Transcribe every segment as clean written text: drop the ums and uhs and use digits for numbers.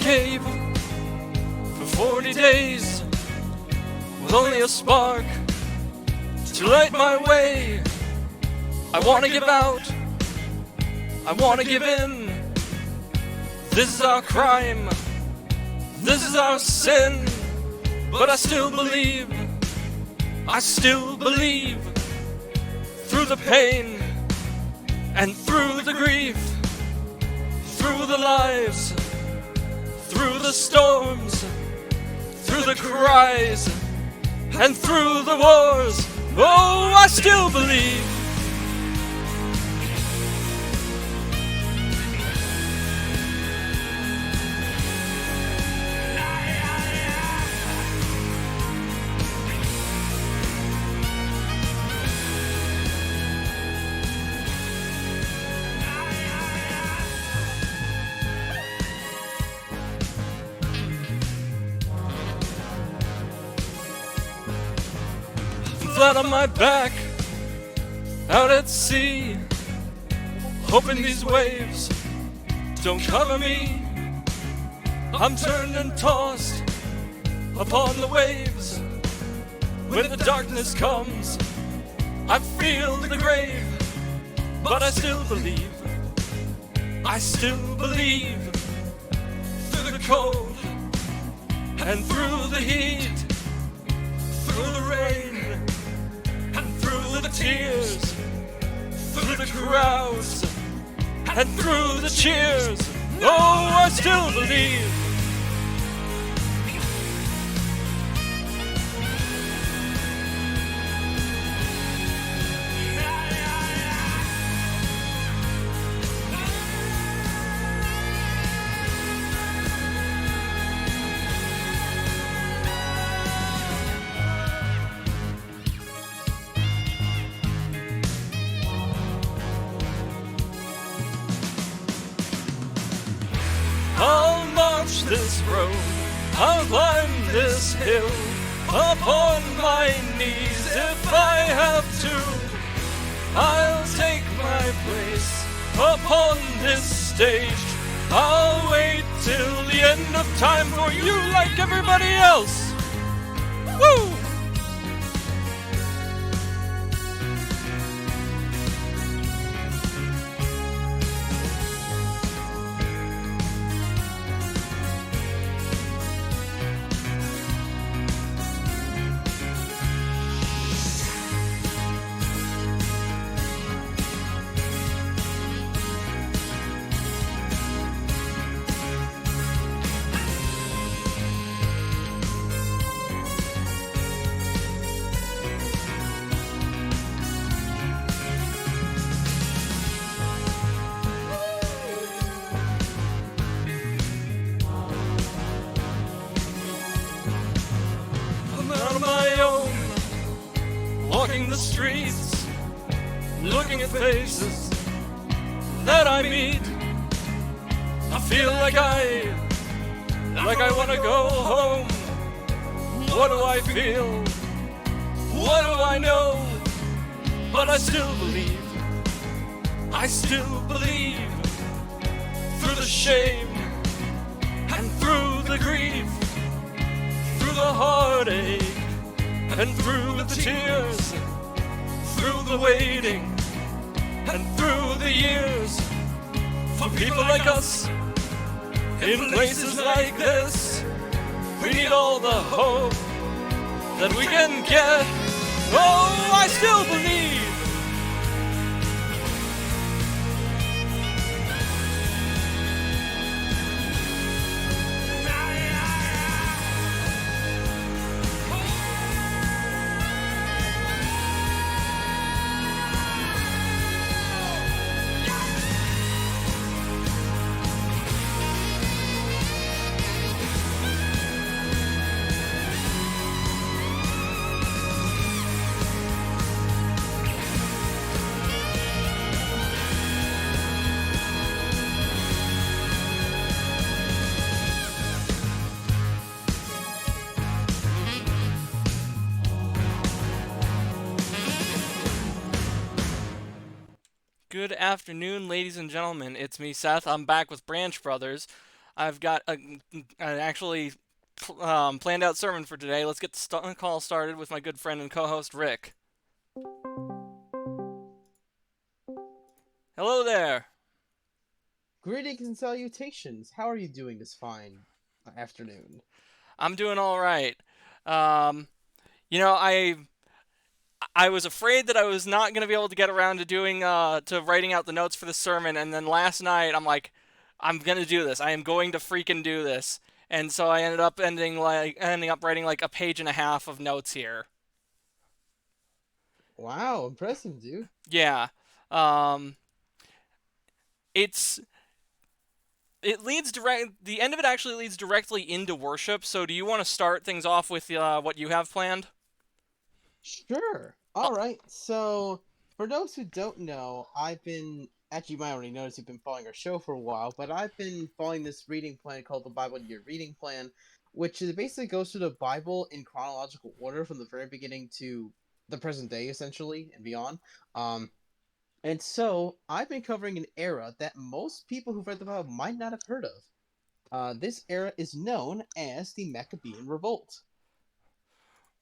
cave for 40 days with only a spark to light my way. I wanna give out, I wanna give in. This is our crime, this is our sin. But I still believe, through the pain and through the grief, through the lives, through the storms, through the cries, and through the wars. Oh, I still believe. Flat on my back, out at sea, hoping these waves don't cover me. I'm turned and tossed upon the waves. When the darkness comes, I feel the grave. But I still believe, through the cold and through the heat, through the rain, through the tears, through the crowds, and through the cheers. Oh, I still believe. I'll march this road, I'll climb this hill, upon my knees if I have to. I'll take my place upon this stage. I'll wait till the end of time for you like everybody else. Woo! On my own, walking the streets, looking at faces that I meet. I feel like I wanna go home. What do I feel? What do I know? But I still believe, through the shame and through the grief, through the heartache and through the tears, through the waiting and through the years. For people like us, in places like this, we need all the hope that we can get. Oh, I still believe. Good afternoon, ladies and gentlemen. It's me, Seth. I'm back with Branch Brothers. I've got an actually planned out sermon for today. Let's get the call started with my good friend and co-host Rick. Hello there. Greetings and salutations. How are you doing this fine afternoon? I'm doing all right. Um, you know, I was afraid that I was not going to be able to get around to doing to writing out the notes for the sermon, and then last night I'm like, I'm going to do this. I am going to freaking do this. And so I ending up writing like a page and a half of notes here. Wow, impressive, dude. Yeah. Um, it's it leads direct. The end of it actually leads directly into worship. So do you want to start things off with what you have planned? Sure. Uh, All right. So, for those who don't know, I've been actually you might already notice you've been following our show for a while, but I've been following this reading plan called the Bible Year Reading Plan, which is basically goes through the Bible in chronological order from the very beginning to the present day, essentially, and beyond. Um, and so I've been covering an era that most people who've read the Bible might not have heard of. This era is known as the Maccabean Revolt.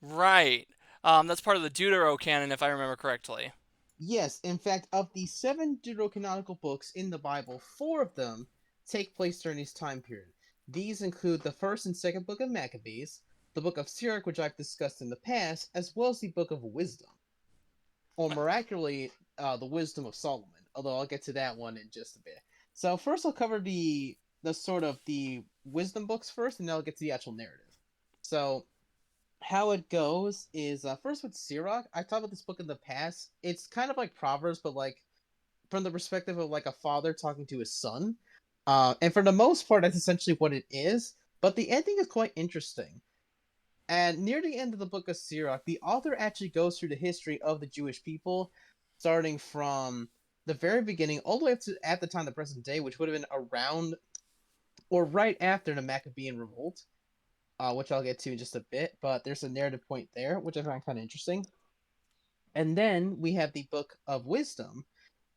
right. That's part of the Dutero-Cannon, if I remember correctly. Yes, in fact, of the seven deuterocanonical books in the Bible, four of them take place during this time period. These include the first and second book of Maccabees, the book of Sirach, which I've discussed in the past, as well as the book of Wisdom, or miraculously, the Wisdom of Solomon. Although I'll get to that one in just a bit. So first, I'll cover the sort of the wisdom books first, and then I'll get to the actual narrative. So how it goes is first with Sirach. I talked about this book in the past. It's kind of like Proverbs, but like from the perspective of like a father talking to his son. And for the most part, that's essentially what it is. But the ending is quite interesting. And near the end of the book of Sirach, the author actually goes through the history of the Jewish people, starting from the very beginning all the way up to at the time of the present day, which would have been around or right after the Maccabean revolt, which I'll get to in just a bit. But there's a narrative point there, which I find kind of interesting. And then we have the Book of Wisdom,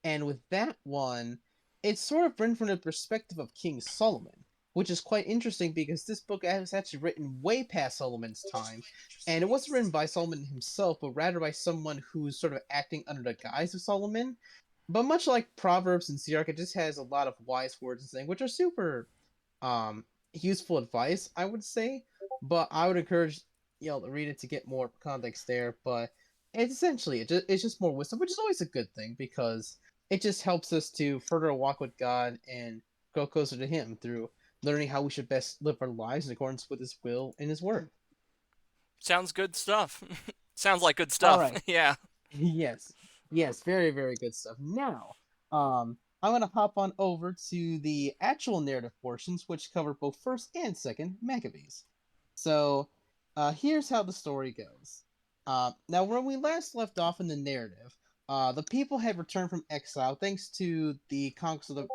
and with that one, it's sort of written from the perspective of King Solomon, which is quite interesting because this book was actually written way past Solomon's time, and it wasn't written by Solomon himself, but rather by someone who's sort of acting under the guise of Solomon. But much like Proverbs and Sirach, it just has a lot of wise words and things, which are super um useful advice, I would say. But I would encourage the reader to get more context there. But it's essentially it's just more wisdom, which is always a good thing because it just helps us to further walk with God and grow closer to Him through learning how we should best live our lives in accordance with His will and His word. Sounds good stuff. Sounds like good All stuff. right. Yeah. Yes. Yes, very, very good stuff. Now, I'm gonna hop on over to the actual narrative portions, which cover both first and second Maccabees. So, here's how the story goes. Now, when we last left off in the narrative, the people had returned from exile thanks to the conquest of the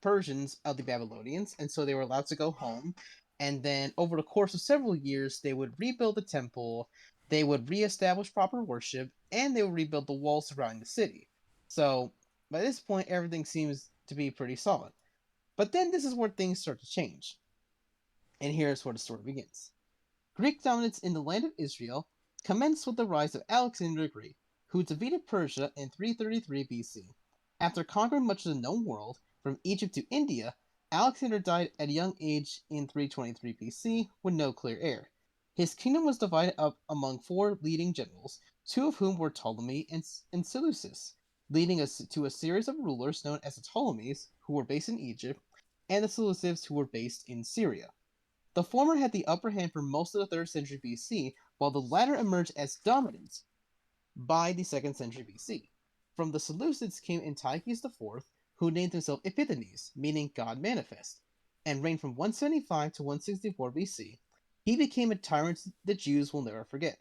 Persians of the Babylonians, and so they were allowed to go home. And then, over the course of several years, they would rebuild the temple, they would reestablish proper worship, and they would rebuild the walls surrounding the city. So, by this point, everything seems to be pretty solid. But then this is where things start to change. And here's where the story begins. Greek dominance in the land of Israel commenced with the rise of Alexander the Great, who defeated Persia in 333 BC. After conquering much of the known world, from Egypt to India, Alexander died at a young age in 323 BC with no clear heir. His kingdom was divided up among four leading generals, two of whom were Ptolemy and Seleucus, leading us to a series of rulers known as the Ptolemies, who were based in Egypt, and the Seleucids, who were based in Syria. The former had the upper hand for most of the 3rd century BC, while the latter emerged as dominant by the 2nd century BC. From the Seleucids came Antiochus IV, who named himself Epiphanes, meaning God manifest, and reigned from 175 to 164 BC. He became a tyrant the Jews will never forget.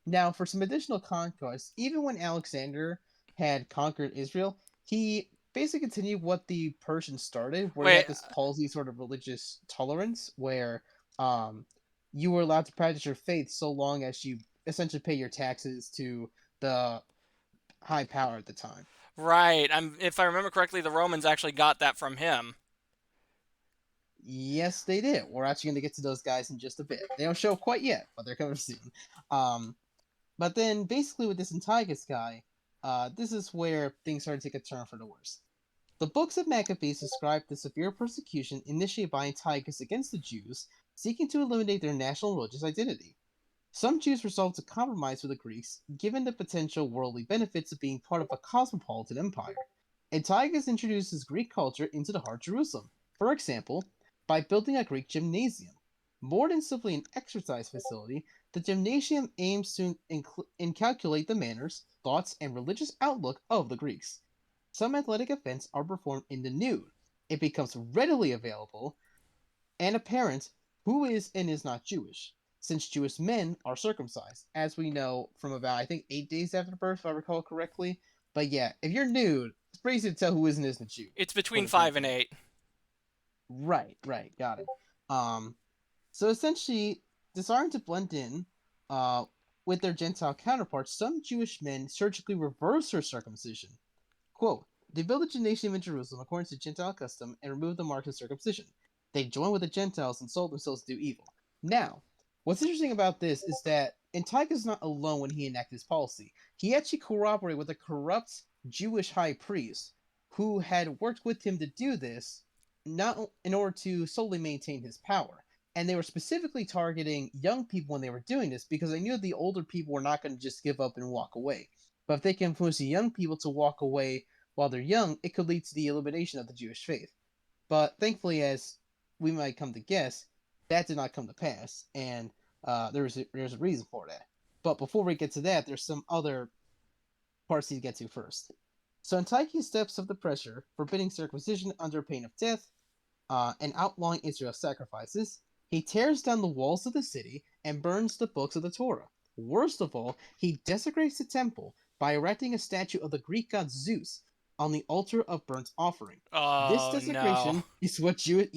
Now, for some additional conquests, even when Alexander had conquered Israel, he basically continued what the Persians started, where they Wait. had this palsy sort of religious tolerance, where um, you were allowed to practice your faith so long as you essentially pay your taxes to the high power at the time. Right. If I remember correctly, the Romans actually got that from him. Yes, they did. We're actually going to get to those guys in just a bit. They don't show up quite yet, but they're coming soon. Um, but then, basically, with this Antiochus guy, this is where things start to take a turn for the worse. The books of Maccabees describe the severe persecution initiated by Antiochus against the Jews, seeking to eliminate their national religious identity. Some Jews resolved to compromise with the Greeks, given the potential worldly benefits of being part of a cosmopolitan empire. Antiochus introduces Greek culture into the heart of Jerusalem, for example, by building a Greek gymnasium. More than simply an exercise facility, the gymnasium aims to inculcate the manners, thoughts, and religious outlook of the Greeks. Some athletic events are performed in the nude. It becomes readily available and apparent who is and is not Jewish, since Jewish men are circumcised, as we know from about, I think, 8 days after birth, if I recall correctly. But yeah, if you're nude, it's pretty easy to tell who is and isn't Jew. It's To put between it 5 and simply. 8. Right, got it. Um, so essentially, desiring to blend in uh, with their Gentile counterparts, some Jewish men surgically reverse their circumcision. Quote, they built a gymnasium in Jerusalem according to Gentile custom and removed the mark of circumcision. They joined with the Gentiles and sold themselves to do evil. Now, what's interesting about this is that Antiochus is not alone when he enacted his policy. He actually cooperated with a corrupt Jewish high priest who had worked with him to do this, not in order to solely maintain his power. And they were specifically targeting young people when they were doing this because they knew the older people were not going to just give up and walk away. But if they can influence the young people to walk away while they're young, it could lead to the elimination of the Jewish faith. But thankfully, as we might come to guess, that did not come to pass, and there's a reason for that. But before we get to that, there's some other parts to get to first. So Antiochus steps up the pressure, forbidding circumcision under pain of death, and outlawing Israel's sacrifices. He tears down the walls of the city and burns the books of the Torah. Worst of all, he desecrates the temple by erecting a statue of the Greek god Zeus on the altar of burnt offering. This Oh no. desecration is what Jewish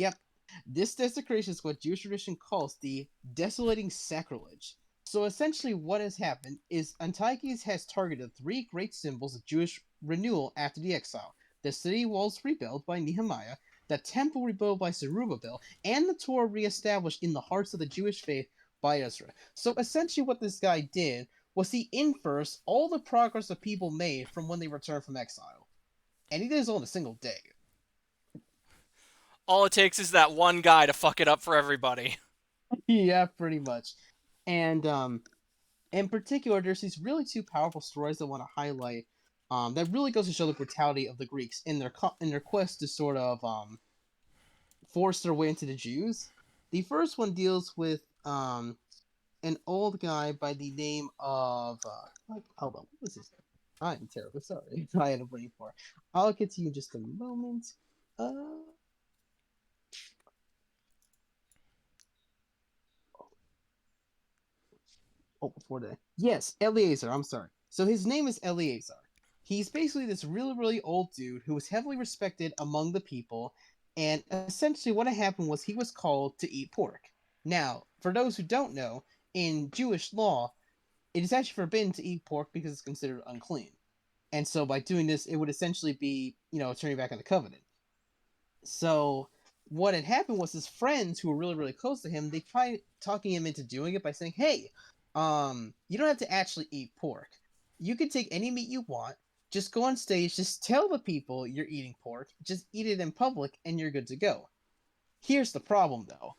This desecration is what Jewish tradition calls the desolating sacrilege. So essentially, what has happened is Antiochus has targeted three great symbols of Jewish renewal after the exile: the city walls rebuilt by Nehemiah, the temple rebuilt by Zerubbabel, and the Torah reestablished in the hearts of the Jewish faith by Ezra. So essentially, what this guy did was he infers all the progress the people made from when they returned from exile, and he did this all in a single day. All it takes is that one guy to fuck it up for everybody. Yeah, pretty much. And in particular, there's these really two powerful stories I want to highlight. That really goes to show the brutality of the Greeks in their quest to sort of force their way into the Jews. The first one deals with an old guy by the name of hold on, what was his name? I'm terrible. Sorry, I had a brain for. I'll get to you in just a moment. Uh, oh, before that, yes, Eleazar. I'm sorry. So his name is Eleazar. He's basically this really, really old dude who was heavily respected among the people, and essentially what had happened was he was called to eat pork. Now, for those who don't know, in Jewish law, it is actually forbidden to eat pork because it's considered unclean. And so by doing this, it would essentially be, turning back on the covenant. So what had happened was his friends who were really, really close to him, they tried talking him into doing it by saying, hey, you don't have to actually eat pork. You can take any meat you want, just go on stage, just tell the people you're eating pork, just eat it in public, and you're good to go. Here's the problem, though.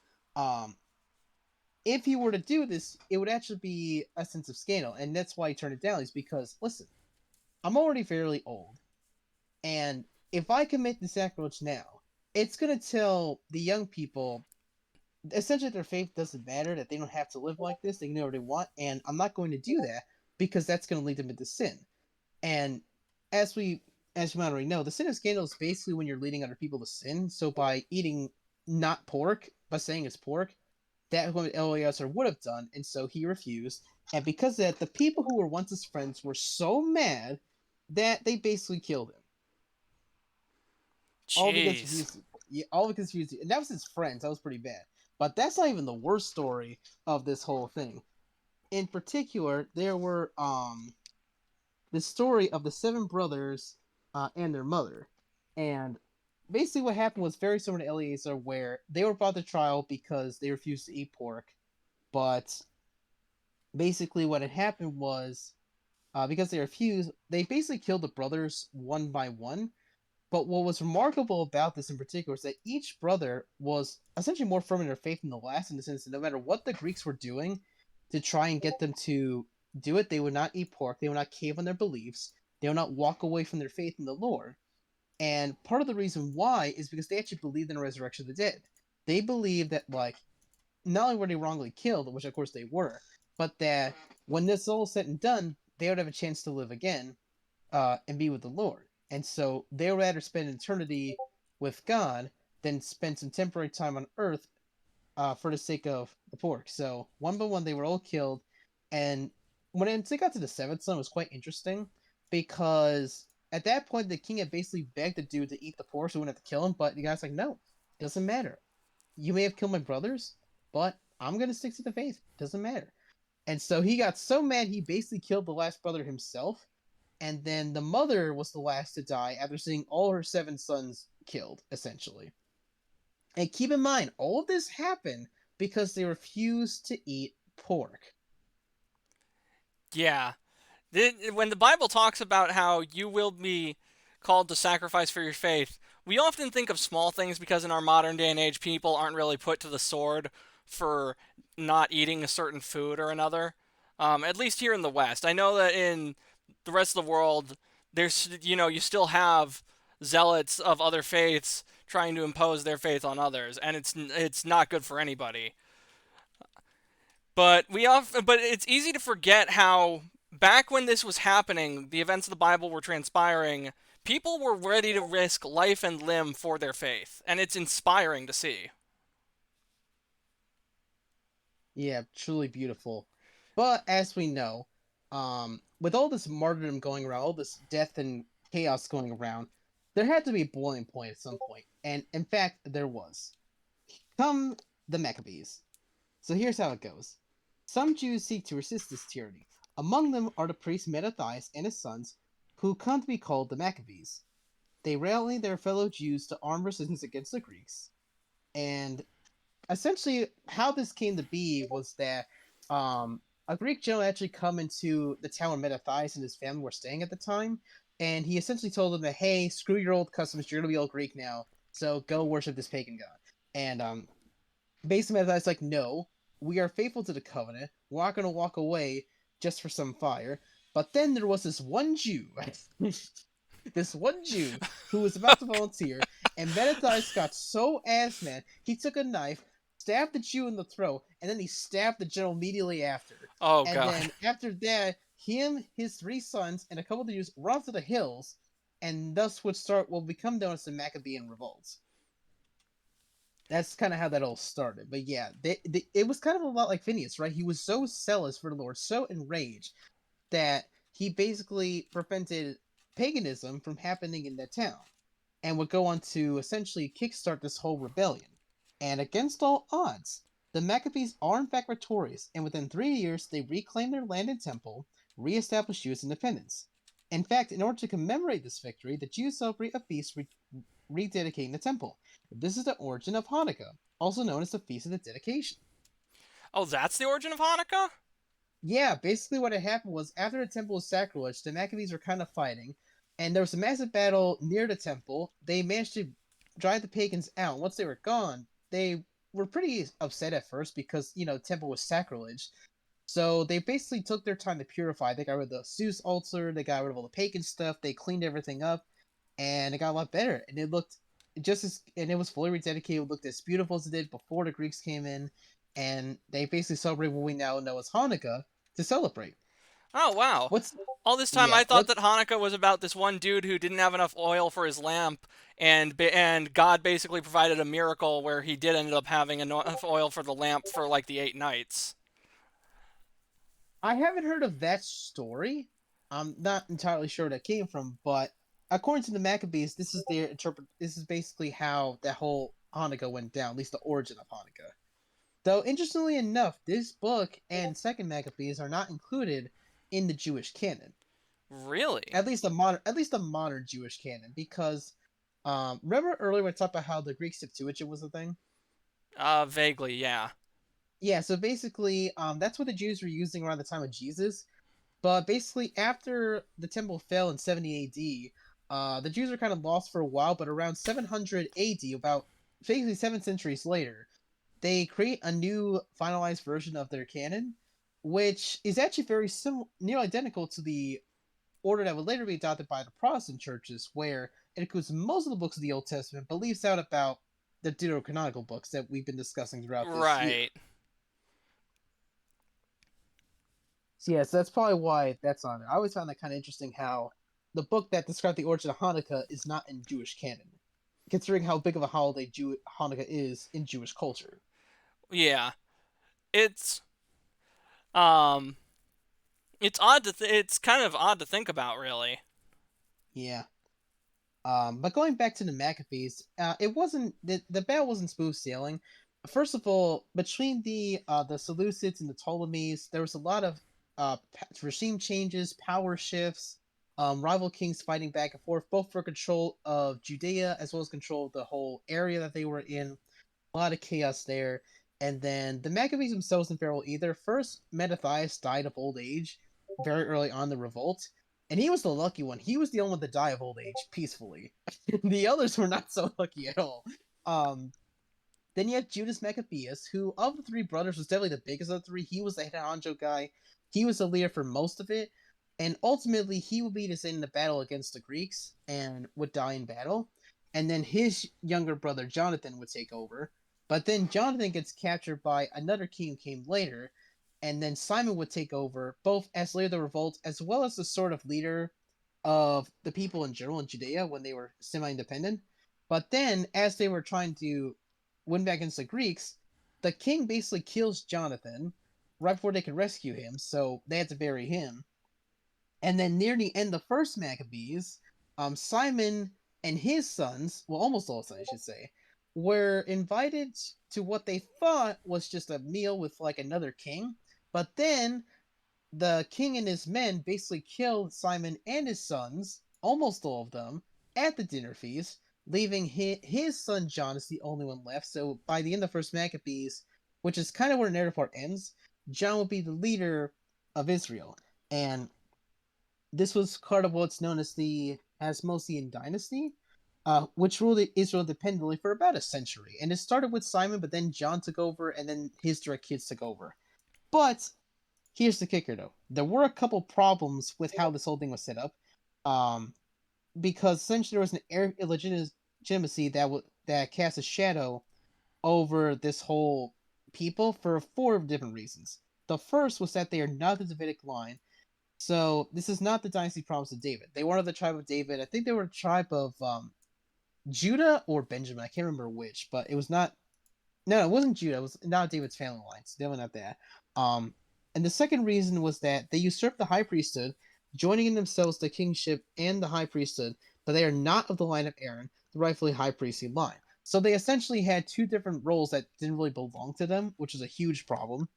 If he were to do this, it would actually be a sense of scandal, and that's why he turned it down, is because, listen, I'm already fairly old, and if I commit the sacrilege now, it's going to tell the young people essentially their faith doesn't matter, that they don't have to live like this, they can do whatever they want, and I'm not going to do that because that's going to lead them into sin. And as you might already know, the sin of scandal is basically when you're leading other people to sin. So by eating not pork, by saying it's pork, that what Eleazar would have done, and so he refused. And because of that, the people who were once his friends were so mad that they basically killed him. All because he Jeez. used, all because he used, and that was his friends. That was pretty bad. But that's not even the worst story of this whole thing. In particular, there were the story of the seven brothers and their mother, and basically what happened was very similar to Eleazar, where they were brought to trial because they refused to eat pork. But basically, what had happened was because they refused, they basically killed the brothers one by one. But what was remarkable about this in particular is that each brother was essentially more firm in their faith than the last, in the sense that no matter what the Greeks were doing to try and get them to do it, they would not eat pork, they would not cave on their beliefs, they would not walk away from their faith in the Lord. And part of the reason why is because they actually believed in the resurrection of the dead. They believed that, like, not only were they wrongly killed, which of course they were, but that when this all said and done, they would have a chance to live again and be with the Lord. And so they would rather spend eternity with God than spend some temporary time on earth for the sake of the pork. So one by one, they were all killed. And when they got to the seventh son, it was quite interesting because at that point, the king had basically begged the dude to eat the pork so he wouldn't have to kill him. But the guy's like, no, it doesn't matter. You may have killed my brothers, but I'm going to stick to the faith. It doesn't matter. And so he got so mad, he basically killed the last brother himself. And then the mother was the last to die after seeing all her seven sons killed, essentially. And keep in mind, all of this happened because they refused to eat pork. Yeah. When the Bible talks about how you will be called to sacrifice for your faith, we often think of small things because in our modern day and age, people aren't really put to the sword for not eating a certain food or another. At least here in the West. I know that in the rest of the world, there's, you still have zealots of other faiths trying to impose their faith on others, and it's not good for anybody. But it's easy to forget how back when this was happening, the events of the Bible were transpiring. People were ready to risk life and limb for their faith, and it's inspiring to see. Yeah, truly beautiful. But as we know, with all this martyrdom going around, all this death and chaos going around, there had to be a boiling point at some point. And in fact, there was. Come the Maccabees. So here's how it goes. Some Jews seek to resist this tyranny. Among them are the priest Mattathias and his sons, who come to be called the Maccabees. They rally their fellow Jews to armed resistance against the Greeks. And essentially, how this came to be was that a Greek general actually come into the town where Mattathias and his family were staying at the time, and he essentially told them that, hey, screw your old customs, you're going to be all Greek now, so go worship this pagan god. And basically, Mattathias like, no, we are faithful to the covenant. We're not going to walk away just for some fire. But then there was this one Jew, this one Jew who was about to volunteer, and Mattathias got so ass mad, he took a knife, stabbed the Jew in the throat, and then he stabbed the general immediately after. Oh And God. then after that, him, his three sons, and a couple of the Jews run to the hills, and thus would start what will become known as the Maccabean Revolt. That's kind of how that all started. But yeah, it was kind of a lot like Phineas, right? He was so zealous for the Lord, so enraged, that he basically prevented paganism from happening in that town and would go on to essentially kickstart this whole rebellion. And against all odds, the Maccabees are in fact victorious, and within 3 years they reclaim their land and temple, re-establish Jewish independence. In fact, in order to commemorate this victory, the Jews celebrate a feast rededicating the temple. This is the origin of Hanukkah, also known as the Feast of the Dedication. Oh, that's the origin of Hanukkah? Yeah, basically what had happened was after the temple was sacrilege, the Maccabees were kind of fighting, and there was a massive battle near the temple. They managed to drive the pagans out. Once they were gone, they were pretty upset at first because, the temple was sacrilege. So they basically took their time to purify. They got rid of the Zeus altar, they got rid of all the pagan stuff, they cleaned everything up, and it got a lot better. And it looked and it was fully rededicated. It looked as beautiful as it did before the Greeks came in, and they basically celebrate what we now know as Hanukkah to celebrate. Oh wow. What's All this time yeah? I thought that Hanukkah was about this one dude who didn't have enough oil for his lamp, and God basically provided a miracle where he did end up having enough oil for the lamp for like the 8 nights. I haven't heard of that story. I'm not entirely sure where that came from, but according to the Maccabees, this is their interpret. This is basically how that whole Hanukkah went down, at least the origin of Hanukkah. Though interestingly enough, this book and Second Maccabees are not included in the Jewish canon. Really? At least the modern Jewish canon, because Remember earlier we talked about how the Greek Septuagint was a thing? Vaguely, yeah. Yeah, so basically, that's what the Jews were using around the time of Jesus. But basically, after the temple fell in 70 AD, the Jews were kind of lost for a while. But around 700 AD, about basically 7 centuries later, they create a new finalized version of their canon, which is actually very similar, near identical to the order that would later be adopted by the Protestant churches, where it includes most of the books of the Old Testament, but leaves out about the Deutero-Canonical books that we've been discussing throughout this year. Right. So yes, that's probably why that's on there. I always found that kind of interesting how the book that described the origin of Hanukkah is not in Jewish canon, considering how big of a holiday Hanukkah is in Jewish culture. Yeah. It's um it's odd to it's kind of odd to think about, really. Yeah. But going back to the Maccabees, it wasn't the battle wasn't smooth sailing. First of all, between the Seleucids and the Ptolemies, there was a lot of regime changes, power shifts, rival kings fighting back and forth, both for control of Judea as well as control of the whole area that they were in. A lot of chaos there. And then the Maccabees themselves didn't fare well either. First, Mattathias died of old age very early on in the revolt, and he was the lucky one. He was the only one to die of old age peacefully. The others were not so lucky at all. Um, then you have Judas Maccabeus, who of the three brothers was definitely the biggest of the three. He was the head honcho guy. He was the leader for most of it, and ultimately he would beat us in the battle against the Greeks and would die in battle. And then his younger brother Jonathan would take over. But then Jonathan gets captured by another king who came later, and then Simon would take over, both as leader of the revolt as well as the sort of leader of the people in general in Judea when they were semi-independent. But then, as they were trying to win back against the Greeks, the king basically kills Jonathan right before they could rescue him, so they had to bury him. And then near the end of the first Maccabees, Simon and his sons, well, almost all sons, I should say, were invited to what they thought was just a meal with like another king. But then the king and his men basically killed Simon and his sons, almost all of them, at the dinner feast, leaving his son John as the only one left. So by the end of First Maccabees, which is kind of where the narrative part ends, John will be the leader of Israel, and this was part of what's known as the Asmodean dynasty, which ruled Israel independently for about a century. And it started with Simon, but then John took over, and then his direct kids took over. But here's the kicker, though. There were a couple problems with how this whole thing was set up, um, because essentially there was an air illegitimacy that cast a shadow over this whole people for four different reasons. The first was that they are not the Davidic line, so this is not the dynasty promised to David. They weren't of the tribe of David. I think they were a tribe of Judah or Benjamin. I can't remember which, but it was not. No, it wasn't Judah. It was not David's family line. So definitely not that. And the second reason was that they usurped the high priesthood, joining in themselves the kingship and the high priesthood, but they are not of the line of Aaron, the rightfully high priestly line. So they essentially had two different roles that didn't really belong to them, which is a huge problem.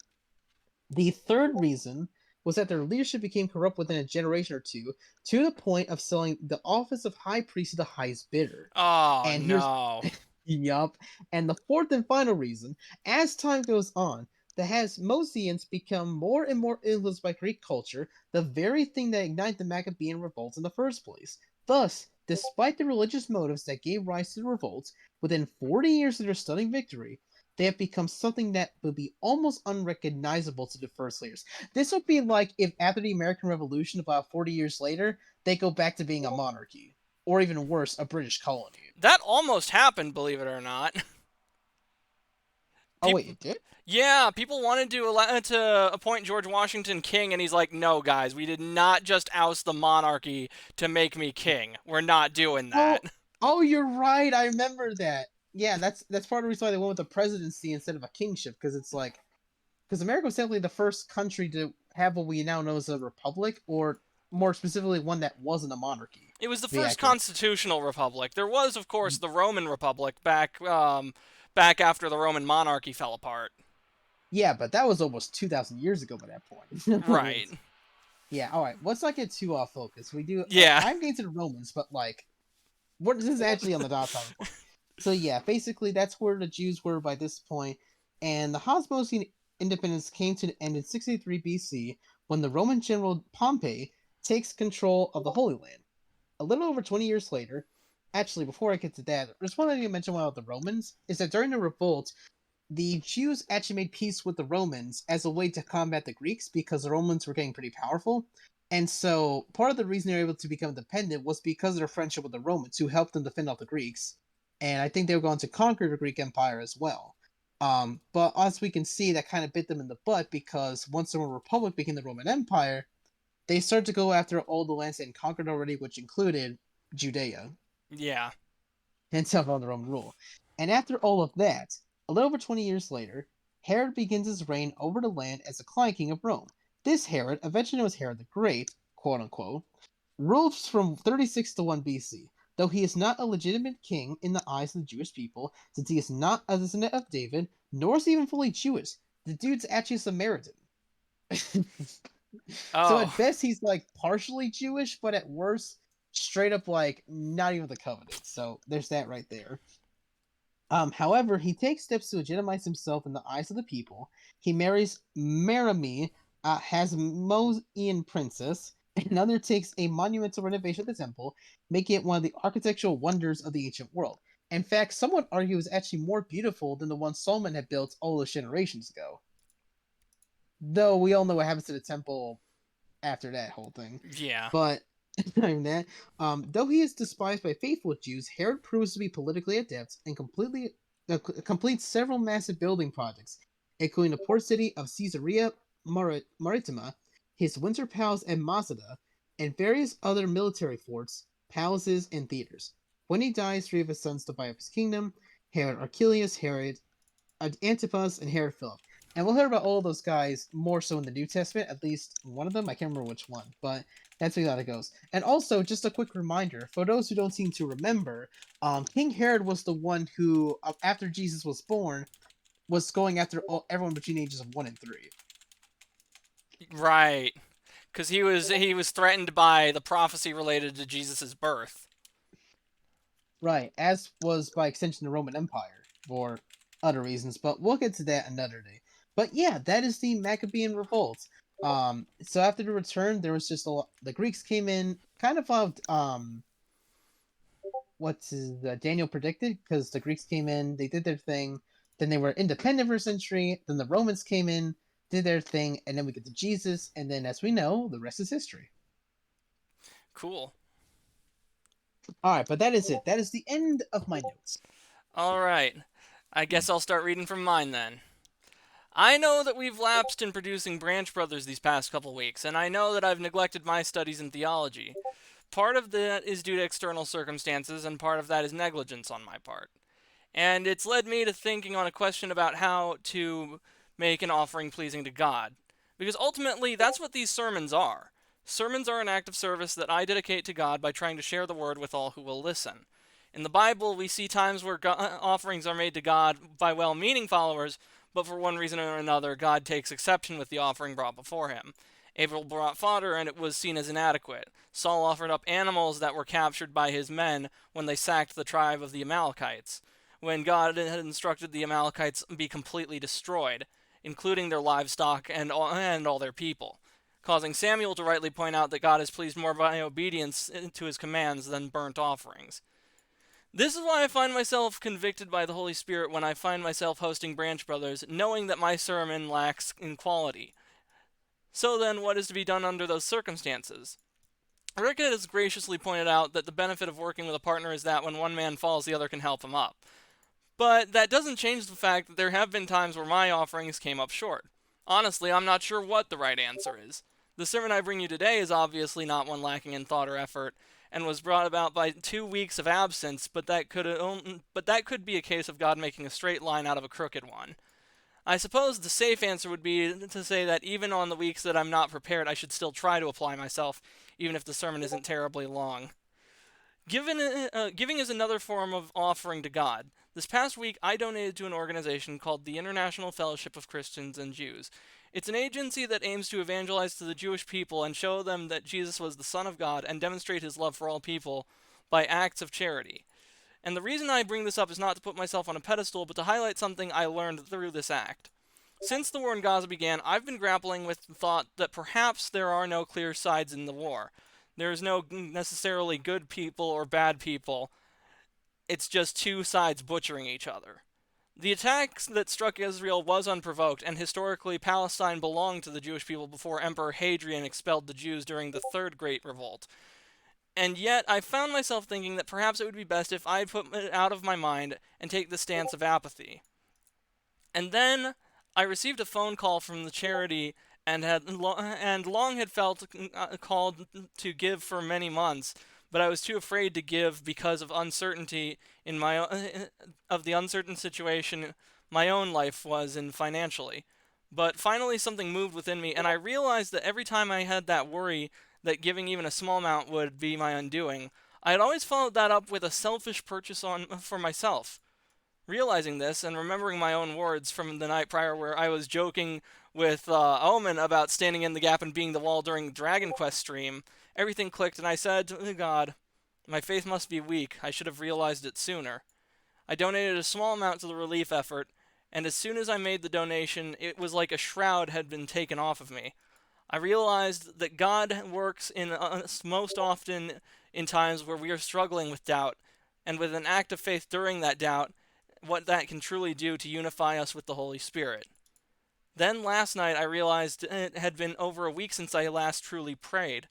The third reason was that their leadership became corrupt within a generation or two, to the point of selling the office of high priest to the highest bidder. Oh And here's no. yup. And the fourth and final reason, as time goes on, the Hasmoneans become more and more influenced by Greek culture, the very thing that ignited the Maccabean revolt in the first place. Thus, despite the religious motives that gave rise to the revolt, within 40 years of their stunning victory, they have become something that would be almost unrecognizable to the first leaders. This would be like if after the American Revolution, about 40 years later, they go back to being a monarchy. Or even worse, a British colony. That almost happened, believe it or not. Oh wait, People, it did? yeah, people wanted to appoint George Washington king, and he's like, "No, guys, we did not just oust the monarchy to make me king. We're not doing Oh, that." oh, you're right. I remember that. Yeah, that's part of the reason why they went with the presidency instead of a kingship, because it's like because America was simply the first country to have what we now know as a republic, or more specifically, one that wasn't a monarchy. It was the To be first accurate. constitutional republic. There was, of course, the Roman Republic back after the Roman monarchy fell apart. Yeah, but that was almost 2,000 years ago by that point. Right. Yeah. All right. Let's not get too off focus. We do. Yeah. I'm getting to the Romans, but like This is actually on the .com report. So yeah, basically that's where the Jews were by this point, and the Hasmonean independence came to an end in 63 BC when the Roman general Pompey takes control of the Holy Land. A little over 20 years later, actually before I get to that, there's one thing I need to mention about the Romans, is that during the revolt, the Jews actually made peace with the Romans as a way to combat the Greeks because the Romans were getting pretty powerful. And so part of the reason they were able to become independent was because of their friendship with the Romans, who helped them defend off the Greeks. And I think they were going to conquer the Greek Empire as well. But as we can see, that kind of bit them in the butt because once the Roman Republic became the Roman Empire, they started to go after all the lands they had conquered already, which included Judea Yeah. and self on the Roman rule. And after all of that, a little over 20 years later, Herod begins his reign over the land as the client king of Rome. This Herod, eventually known as Herod the Great, quote unquote, rules from 36 to 1 BC. Though he is not a legitimate king in the eyes of the Jewish people, since he is not a descendant of David, nor is he even fully Jewish. The dude's actually a Samaritan. So Oh. at best he's like partially Jewish, but at worst, straight up like not even the covenant. So there's that right there. However, he takes steps to legitimize himself in the eyes of the people. He marries Merami, Hasmonean princess, and undertakes a monumental renovation of the temple, making it one of the architectural wonders of the ancient world. In fact, some would argue it was actually more beautiful than the one Solomon had built all those generations ago. Though we all know what happens to the temple after that whole thing. Yeah. But that, though he is despised by faithful Jews, Herod proves to be politically adept and completes several massive building projects, including the port city of Caesarea Maritima, his winter palace at Masada, and various other military forts, palaces, and theaters. When he dies, three of his sons divide up his kingdom: Herod Archelaus, Herod Antipas, and Herod Philip. And we'll hear about all those guys more so in the New Testament, at least one of them. I can't remember which one, but that's how that goes. And also, just a quick reminder, for those who don't seem to remember, King Herod was the one who, after Jesus was born, was going after everyone between the ages of 1 and 3. Right. Because he was threatened by the prophecy related to Jesus' birth. Right, as was by extension the Roman Empire, for other reasons, but we'll get to that another day. But yeah, that is the Maccabean Revolt. So after the return, there was just the Greeks came in, kind of Daniel predicted, because the Greeks came in, they did their thing, then they were independent for a century, then the Romans came in, did their thing, and then we get to Jesus, and then as we know, the rest is history. Cool. Alright, but that is it. That is the end of my notes. Alright. I guess I'll start reading from mine then. I know that we've lapsed in producing Branch Brothers these past couple weeks, and I know that I've neglected my studies in theology. Part of that is due to external circumstances, and part of that is negligence on my part. And it's led me to thinking on a question about how to make an offering pleasing to God. Because ultimately, that's what these sermons are. Sermons are an act of service that I dedicate to God by trying to share the word with all who will listen. In the Bible, we see times where offerings are made to God by well-meaning followers, but for one reason or another, God takes exception with the offering brought before him. Abel brought fodder, and it was seen as inadequate. Saul offered up animals that were captured by his men when they sacked the tribe of the Amalekites, when God had instructed the Amalekites be completely destroyed, including their livestock and all their people, causing Samuel to rightly point out that God is pleased more by obedience to his commands than burnt offerings. This is why I find myself convicted by the Holy Spirit when I find myself hosting Branch Brothers, knowing that my sermon lacks in quality. So then, what is to be done under those circumstances? Rick has graciously pointed out that the benefit of working with a partner is that when one man falls, the other can help him up. But that doesn't change the fact that there have been times where my offerings came up short. Honestly, I'm not sure what the right answer is. The sermon I bring you today is obviously not one lacking in thought or effort, and was brought about by 2 weeks of absence, but that could be a case of God making a straight line out of a crooked one. I suppose the safe answer would be to say that even on the weeks that I'm not prepared, I should still try to apply myself, even if the sermon isn't terribly long. Giving is another form of offering to God. This past week, I donated to an organization called the International Fellowship of Christians and Jews. It's an agency that aims to evangelize to the Jewish people and show them that Jesus was the Son of God and demonstrate his love for all people by acts of charity. And the reason I bring this up is not to put myself on a pedestal, but to highlight something I learned through this act. Since the war in Gaza began, I've been grappling with the thought that perhaps there are no clear sides in the war. There is no necessarily good people or bad people. It's just two sides butchering each other. The attacks that struck Israel was unprovoked, and historically Palestine belonged to the Jewish people before Emperor Hadrian expelled the Jews during the Third Great Revolt. And yet, I found myself thinking that perhaps it would be best if I put it out of my mind and take the stance of apathy. And then I received a phone call from the charity and long had felt called to give for many months, but I was too afraid to give because of uncertainty in of the uncertain situation my own life was in financially. But finally something moved within me, and I realized that every time I had that worry that giving even a small amount would be my undoing, I had always followed that up with a selfish purchase for myself. Realizing this, and remembering my own words from the night prior where I was joking with Omen about standing in the gap and being the wall during the Dragon Quest stream, everything clicked, and I said to God, my faith must be weak. I should have realized it sooner. I donated a small amount to the relief effort, and as soon as I made the donation, it was like a shroud had been taken off of me. I realized that God works in us most often in times where we are struggling with doubt, and with an act of faith during that doubt, what that can truly do to unify us with the Holy Spirit. Then last night I realized it had been over a week since I last truly prayed.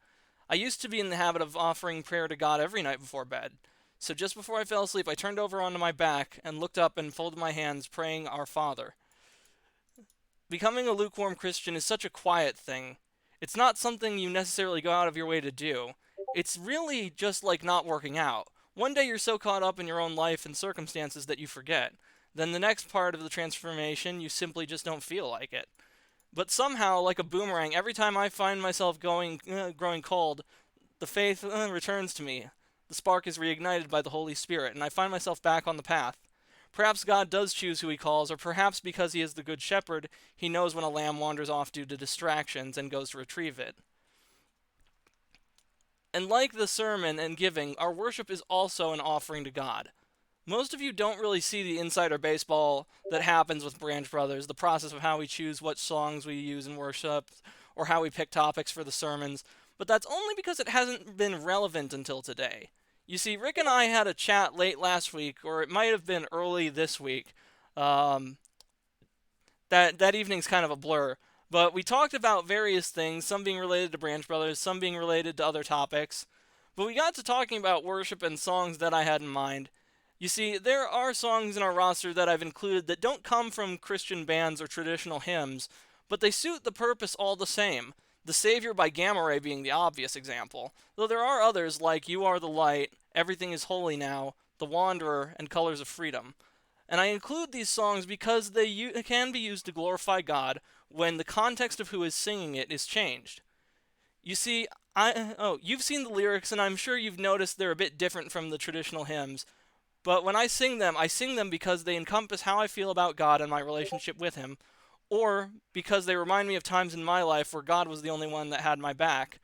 I used to be in the habit of offering prayer to God every night before bed. So just before I fell asleep, I turned over onto my back and looked up and folded my hands, praying Our Father. Becoming a lukewarm Christian is such a quiet thing. It's not something you necessarily go out of your way to do. It's really just like not working out. One day you're so caught up in your own life and circumstances that you forget. Then the next part of the transformation, you simply just don't feel like it. But somehow, like a boomerang, every time I find myself growing cold, the faith returns to me. The spark is reignited by the Holy Spirit, and I find myself back on the path. Perhaps God does choose who he calls, or perhaps because he is the good shepherd, he knows when a lamb wanders off due to distractions and goes to retrieve it. And like the sermon and giving, our worship is also an offering to God. Most of you don't really see the insider baseball that happens with Branch Brothers, the process of how we choose what songs we use in worship, or how we pick topics for the sermons, but that's only because it hasn't been relevant until today. You see, Rick and I had a chat late last week, or it might have been early this week. That evening's kind of a blur. But we talked about various things, some being related to Branch Brothers, some being related to other topics. But we got to talking about worship and songs that I had in mind. You see, there are songs in our roster that I've included that don't come from Christian bands or traditional hymns, but they suit the purpose all the same. The Savior by Gamma Ray being the obvious example, though there are others like You Are the Light, Everything is Holy Now, The Wanderer, and Colors of Freedom. And I include these songs because they can be used to glorify God when the context of who is singing it is changed. You see, you've seen the lyrics, and I'm sure you've noticed they're a bit different from the traditional hymns, but when I sing them because they encompass how I feel about God and my relationship with him, or because they remind me of times in my life where God was the only one that had my back.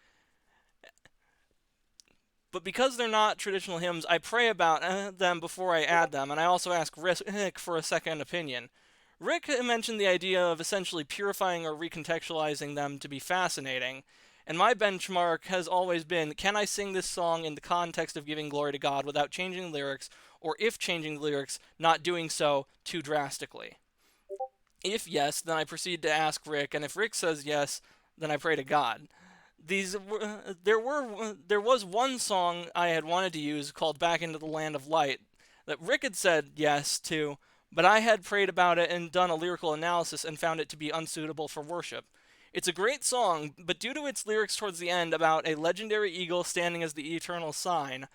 But because they're not traditional hymns, I pray about them before I add them, and I also ask Rick for a second opinion. Rick mentioned the idea of essentially purifying or recontextualizing them to be fascinating, and my benchmark has always been, can I sing this song in the context of giving glory to God without changing lyrics, or if changing lyrics, not doing so too drastically? If yes, then I proceed to ask Rick, and if Rick says yes, then I pray to God. There was one song I had wanted to use called Back into the Land of Light that Rick had said yes to, but I had prayed about it and done a lyrical analysis and found it to be unsuitable for worship. It's a great song, but due to its lyrics towards the end about a legendary eagle standing as the eternal sign,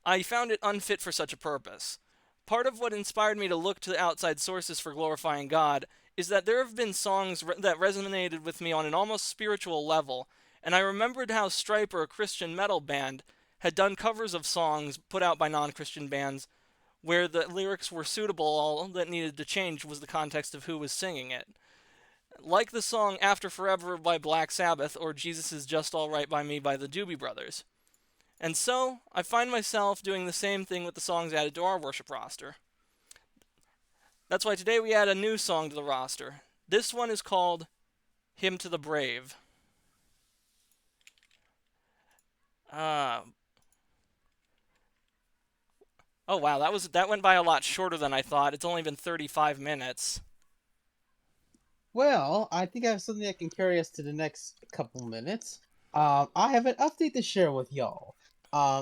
I found it unfit for such a purpose. Part of what inspired me to look to outside sources for glorifying God is that there have been songs that resonated with me on an almost spiritual level, and I remembered how Striper, a Christian metal band, had done covers of songs put out by non-Christian bands where the lyrics were suitable. All that needed to change was the context of who was singing it. Like the song After Forever by Black Sabbath or Jesus Is Just Alright by Me by the Doobie Brothers. And so, I find myself doing the same thing with the songs added to our worship roster. That's why today we add a new song to the roster. This one is called Hymn to the Brave. Uh, oh wow, that went by a lot shorter than I thought. It's only been 35 minutes. Well, I think I have something that can carry us to the next couple minutes. I have an update to share with y'all.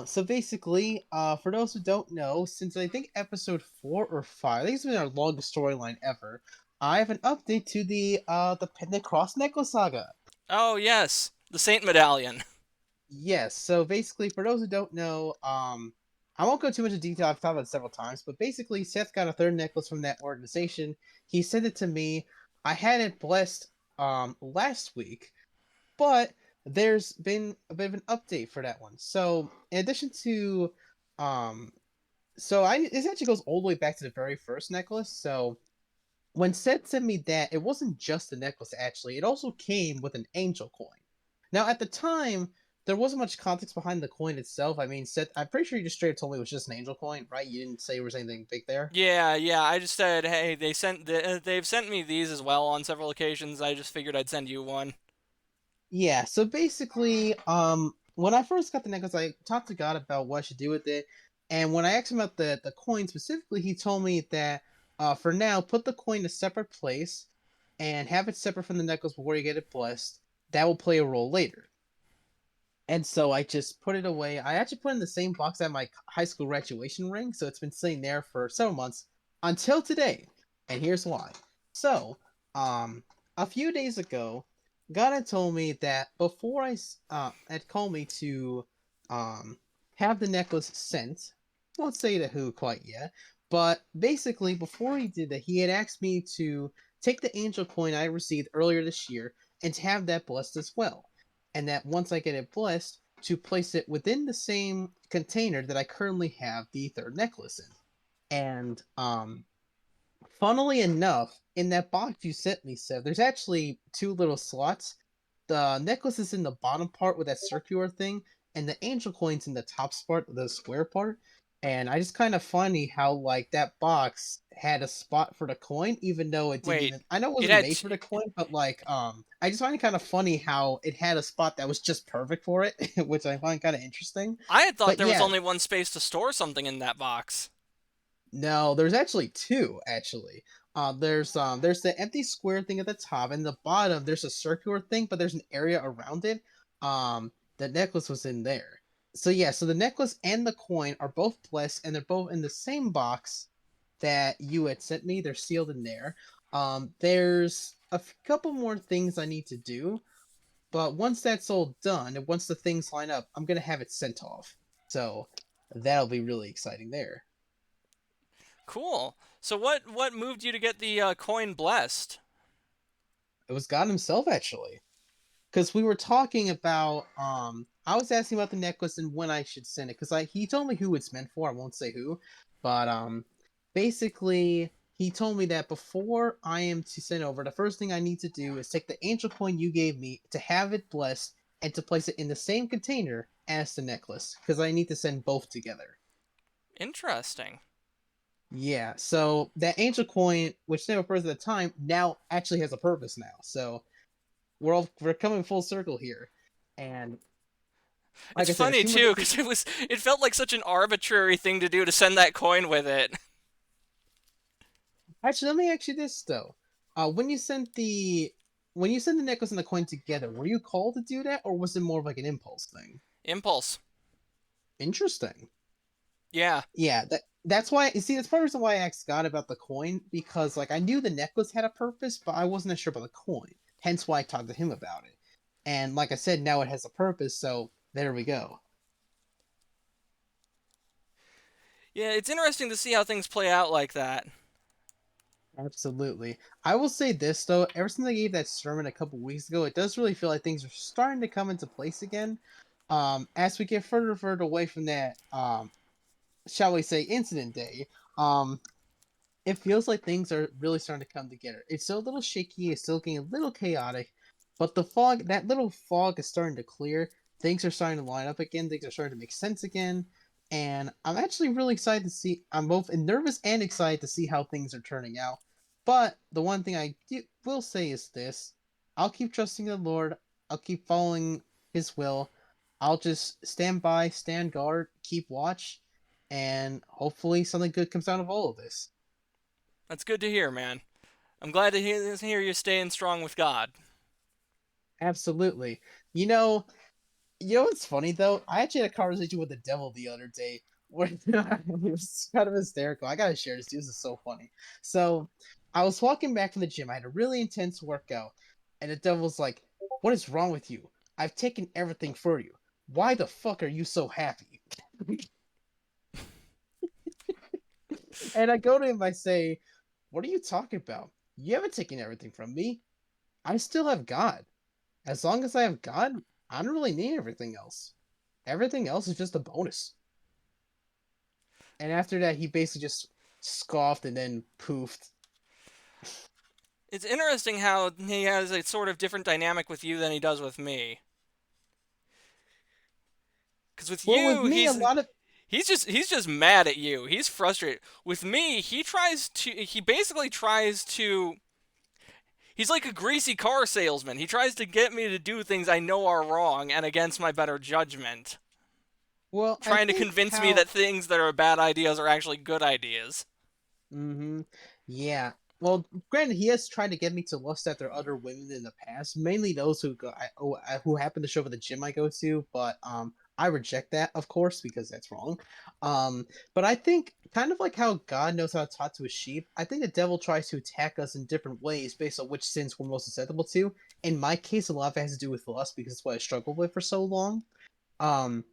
So basically, for those who don't know, since I think episode 4 or 5, I think it's been our longest storyline ever. I have an update to the Pendant Cross Necklace saga. Oh yes, the Saint Medallion. Yes. So basically, for those who don't know, I won't go too much into detail. I've talked about it several times, but basically, Seth got a third necklace from that organization. He sent it to me. I had it blessed last week, but there's been a bit of an update for that one. So in addition to um, this actually goes all the way back to the very first necklace. So when Seth sent me that, it wasn't just the necklace, actually. It also came with an angel coin. Now, at the time, there wasn't much context behind the coin itself. I mean, Seth, I'm pretty sure you just straight up told me it was just an angel coin, right? You didn't say there was anything big there? Yeah, yeah. I just said, hey, they've sent me these as well on several occasions. I just figured I'd send you one. Yeah, so basically, when I first got the necklace, I talked to God about what I should do with it. And when I asked him about the coin specifically, he told me that for now, put the coin in a separate place and have it separate from the necklace before you get it blessed. That will play a role later. And so I just put it away. I actually put it in the same box at my high school graduation ring, so it's been sitting there for several months until today. And here's why. So, a few days ago, God had told me that before had called me to um have the necklace sent. Won't say to who quite yet, but basically before he did that, he had asked me to take the angel coin I received earlier this year and to have that blessed as well, and that once I get it blessed, to place it within the same container that I currently have the third necklace in. And funnily enough, in that box you sent me, Seth, there's actually two little slots. The necklace is in the bottom part with that circular thing, and the angel coin's in the top part, the square part. And I just kind of funny how like that box had a spot for the coin, even though it didn't Wait, even. I know it it wasn't had. made for the coin, but like I just find it kind of funny how it had a spot that was just perfect for it, which I find kind of interesting. I had thought But there was yeah, only one space to store something in that box. no, there's actually two actually. There's the empty square thing at the top, and the bottom there's a circular thing, but there's an area around it. The necklace was in there. So yeah, so the necklace and the coin are both blessed, and they're both in the same box that you had sent me. They're sealed in there. There's a couple more things I need to do, but once that's all done, and once the things line up, I'm gonna have it sent off. So that'll be really exciting there. Cool. So what moved you to get the coin blessed? It was God himself actually. Because we were talking about I was asking about the necklace and when I should send it, because he told me who it's meant for. I won't say who, but basically he told me that before I am to send over, the first thing I need to do is take the angel coin you gave me to have it blessed and to place it in the same container as the necklace, because I need to send both together. Interesting. Yeah, so that angel coin, which never purpose at the time, now actually has a purpose now. So we're coming full circle here. And like It's I said, a funny few more too, things. because it felt like such an arbitrary thing to do to send that coin with it. Actually, let me ask you this though: when you sent the necklace and the coin together, were you called to do that, or was it more of like an impulse thing? Impulse. Interesting. Yeah. Yeah, that's why. You see, that's part of the reason why I asked God about the coin, because like I knew the necklace had a purpose, but I wasn't sure about the coin. Hence why I talked to him about it. And like I said, now it has a purpose, so there we go. Yeah, it's interesting to see how things play out like that. Absolutely. I will say this though, ever since I gave that sermon a couple weeks ago, it does really feel like things are starting to come into place again. As we get further and further away from that, shall we say, incident day, um, it feels like things are really starting to come together. It's still a little shaky, it's still getting a little chaotic, but that little fog is starting to clear. things are starting to line up again. Things are starting to make sense again. And I'm actually really excited to see. I'm both nervous and excited to see how things are turning out. But the one thing will say is this: I'll keep trusting the Lord. I'll keep following His will. I'll just stand by, stand guard, keep watch, and hopefully something good comes out of all of this. That's good to hear, man. I'm glad to hear you staying strong with God. Absolutely. You know, You know what's funny though? I actually had a conversation with the devil the other day where it was kind of hysterical. I gotta share this. This is so funny. So I was walking back from the gym. I had a really intense workout, and the devil's like, "What is wrong with you? I've taken everything for you. Why the fuck are you so happy?" And I go to him. I say, "What are you talking about? You haven't taken everything from me. I still have God. As long as I have God, I don't really need everything else. Everything else is just a bonus." And after that, he basically just scoffed and then poofed. It's interesting how he has a sort of different dynamic with you than he does with me. Because with Well, with you, me, a lot of he's just mad at you. He's frustrated. With me, he basically tries to he's like a greasy car salesman. He tries to get me to do things I know are wrong and against my better judgment. well, I Trying to think convince me how that things that are bad ideas are actually good ideas. Mm-hmm. Yeah. Well, granted, he has tried to get me to lust after other women in the past, mainly those who happen to show up at the gym I go to. But I reject that, of course, because that's wrong. But I think kind of like how God knows how to talk to his sheep, I think the devil tries to attack us in different ways based on which sins we're most susceptible to. In my case, a lot of it has to do with lust because it's what I struggled with for so long. Um,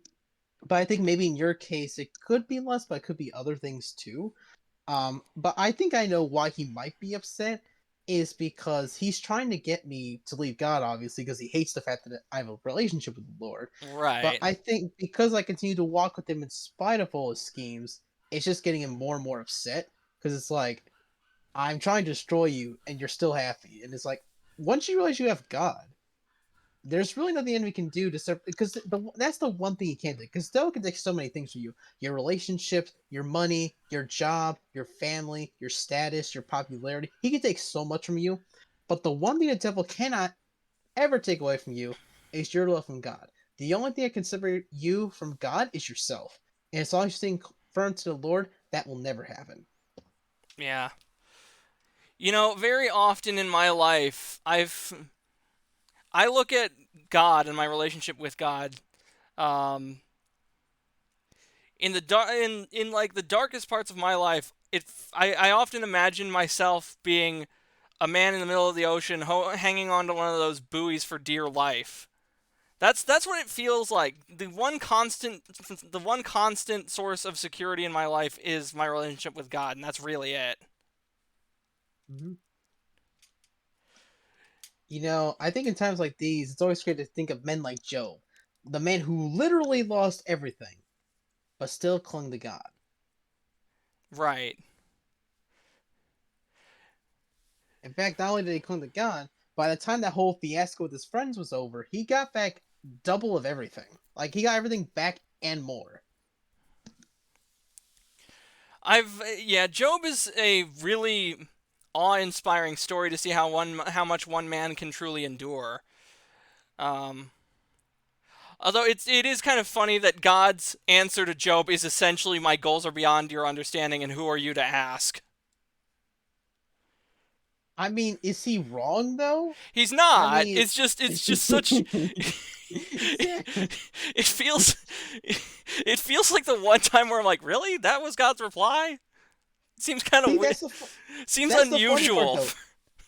but I think maybe in your case, it could be lust, but it could be other things too. But I think I know why he might be upset is because he's trying to get me to leave God, obviously, because he hates the fact that I have a relationship with the Lord. But Right. I think because I continue to walk with him in spite of all his schemes, it's just getting him more and more upset because it's like I'm trying to destroy you and you're still happy, and it's like once you realize you have God, there's really nothing the enemy can do to serve because that's the one thing he can't do because Stoic can take so many things from you: your relationships, your money, your job, your family, your status, your popularity. He can take so much from you, but the one thing the devil cannot ever take away from you is your love from God. The only thing that can separate you from God is yourself, and as long as you're staying firm to the Lord, that will never happen. Yeah. Very often in my life, I look at God and my relationship with God um, in like the darkest parts of my life. I often imagine myself being a man in the middle of the ocean hanging onto one of those buoys for dear life. That's what it feels like. The one constant source of security in my life is my relationship with God, and that's really it. Mm-hmm. I think in times like these, it's always great to think of men like Job, the man who literally lost everything, but still clung to God. Right. In fact, not only did he cling to God, by the time that whole fiasco with his friends was over, he got back double of everything. Like, he got everything back and more. Yeah, Job is a really awe-inspiring story to see how much one man can truly endure. Um, Although it is kind of funny that God's answer to Job is essentially my goals are beyond your understanding and who are you to ask? I mean, is he wrong, though? He's I not. mean, It's just such exactly. it feels it feels like the one time where I'm like, "Really? That was God's reply?" Seems kind of See, weird. Seems that's the funny part, unusual. though.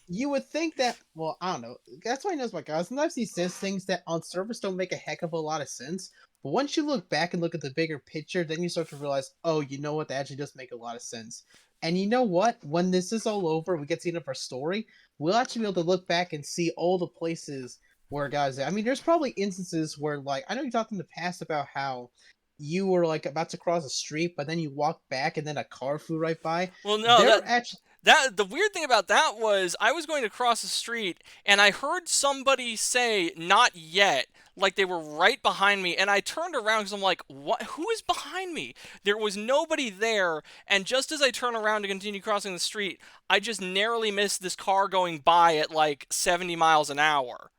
You would think that, well, I don't know. That's why he knows about God. Sometimes he says things that on surface don't make a heck of a lot of sense. But once you look back and look at the bigger picture, then you start to realize, oh, you know what? That actually does make a lot of sense. And you know what? When this is all over, we get to the end of our story, we'll actually be able to look back and see all the places where God is at. I mean, there's probably instances where, like, I know you talked in the past about how you were, like, about to cross a street, but then you walked back and then a car flew right by. Well, no, There actually that the weird thing about that was I was going to cross the street and I heard somebody say "not yet" like they were right behind me, and I turned around because I'm like, what? Who is behind me? There was nobody there, and just as I turn around to continue crossing the street, I just narrowly missed this car going by at like 70 miles an hour.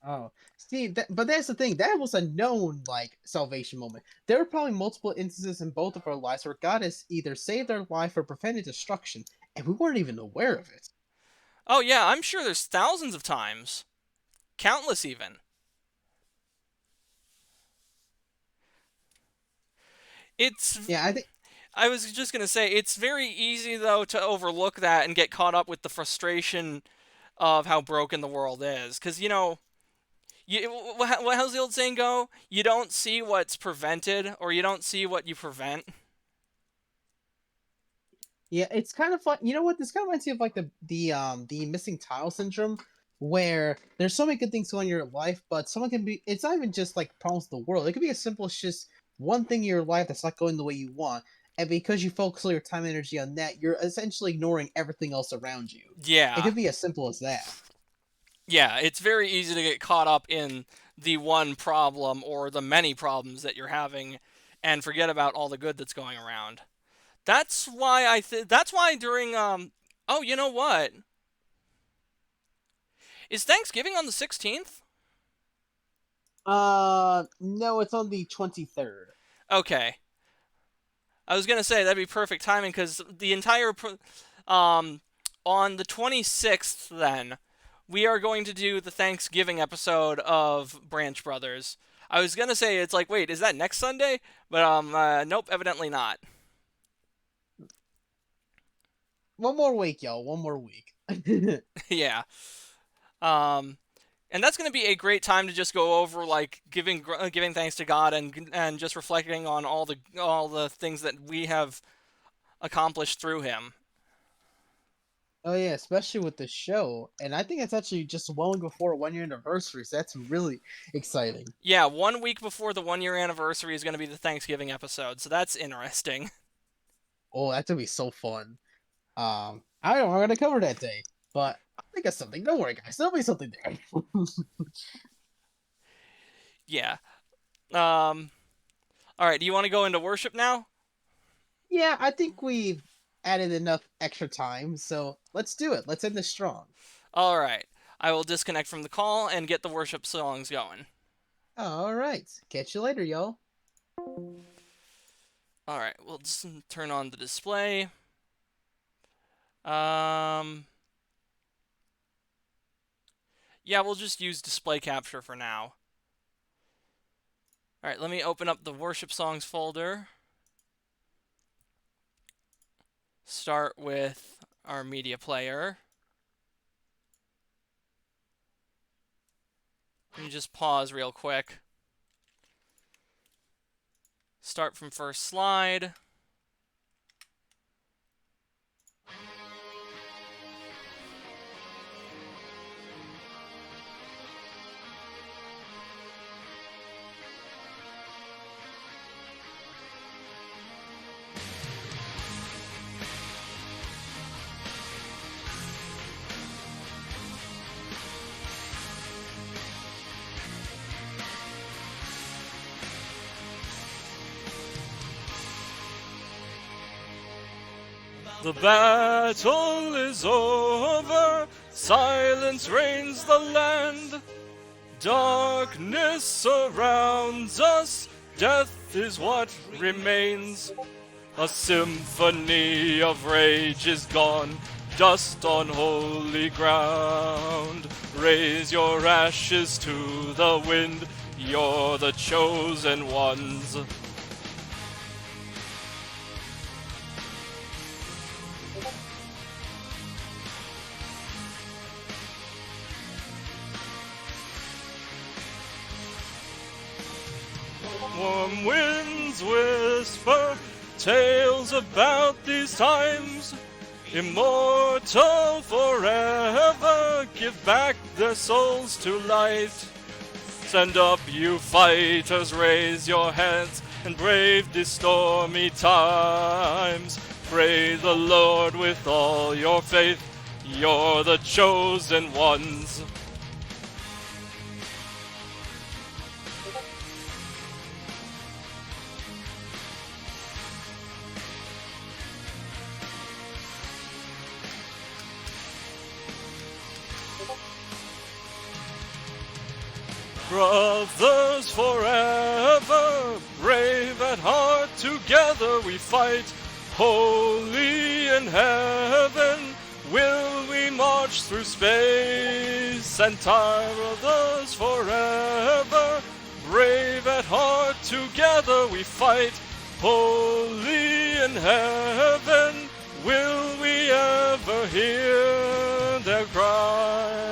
Oh, see, but that's the thing. That was a known like salvation moment. There were probably multiple instances in both of our lives where God has either saved our life or prevented destruction, and we weren't even aware of it. Oh yeah, I'm sure there's thousands of times. Countless even. It's Yeah, I think. I was just going to say it's very easy though to overlook that and get caught up with the frustration of how broken the world is cuz how's the old saying go? You don't see what's prevented or you don't see what you prevent. Yeah, it's kind of fun. You know what? This kind of reminds me of like the missing tile syndrome, where there's so many good things going on in your life, but someone can be. It's not even just like problems with the world. It could be as simple as just one thing in your life that's not going the way you want, and because you focus all your time and energy on that, you're essentially ignoring everything else around you. It Yeah. could be as simple as that. Yeah, it's very easy to get caught up in the one problem or the many problems that you're having and forget about all the good that's going around. That's why during oh, you know what? Is Thanksgiving on the 16th? No, it's on the 23rd. Okay. I was going to say that'd be perfect timing cuz the entire um on the 26th then we are going to do the Thanksgiving episode of Branch Brothers. I was going to say it's like, wait, is that next Sunday? But nope, evidently not. One more week, y'all. One more week. Yeah. Um and that's going to be a great time to just go over like giving thanks to God and just reflecting on all the things that we have accomplished through him. Oh yeah, especially with the show, and I think it's actually just well before 1 year anniversary, so that's really exciting. Yeah, 1 week before the 1 year anniversary is going to be the Thanksgiving episode, so that's interesting. Oh, that's gonna be so fun. I don't know what I'm gonna cover that day, but I'll think of something. Don't worry, guys. There'll be something there. Yeah. Um. All right. Do you want to go into worship now? Yeah, I think we've added enough extra time, so let's do it. Let's end this strong. All right. I will disconnect from the call and get the worship songs going. All right. Catch you later, y'all. All right. We'll just turn on the display. Um. Yeah, we'll just use display capture for now. All right. Let me open up the worship songs folder. Start with our media player. Let me just pause real quick. Start from first slide. The battle is over, silence reigns the land. Darkness surrounds us, death is what remains. A symphony of rage is gone, dust on holy ground. Raise your ashes to the wind, you're the chosen ones. Warm winds whisper tales about these times. Immortal forever, give back their souls to light. Stand up, you fighters, raise your heads and brave these stormy times. Pray the Lord with all your faith, you're the chosen ones. Brothers forever, brave at heart, together we fight. Holy in heaven, will we march through space and time. Brothers forever, brave at heart, together we fight. Holy in heaven, will we ever hear their cry?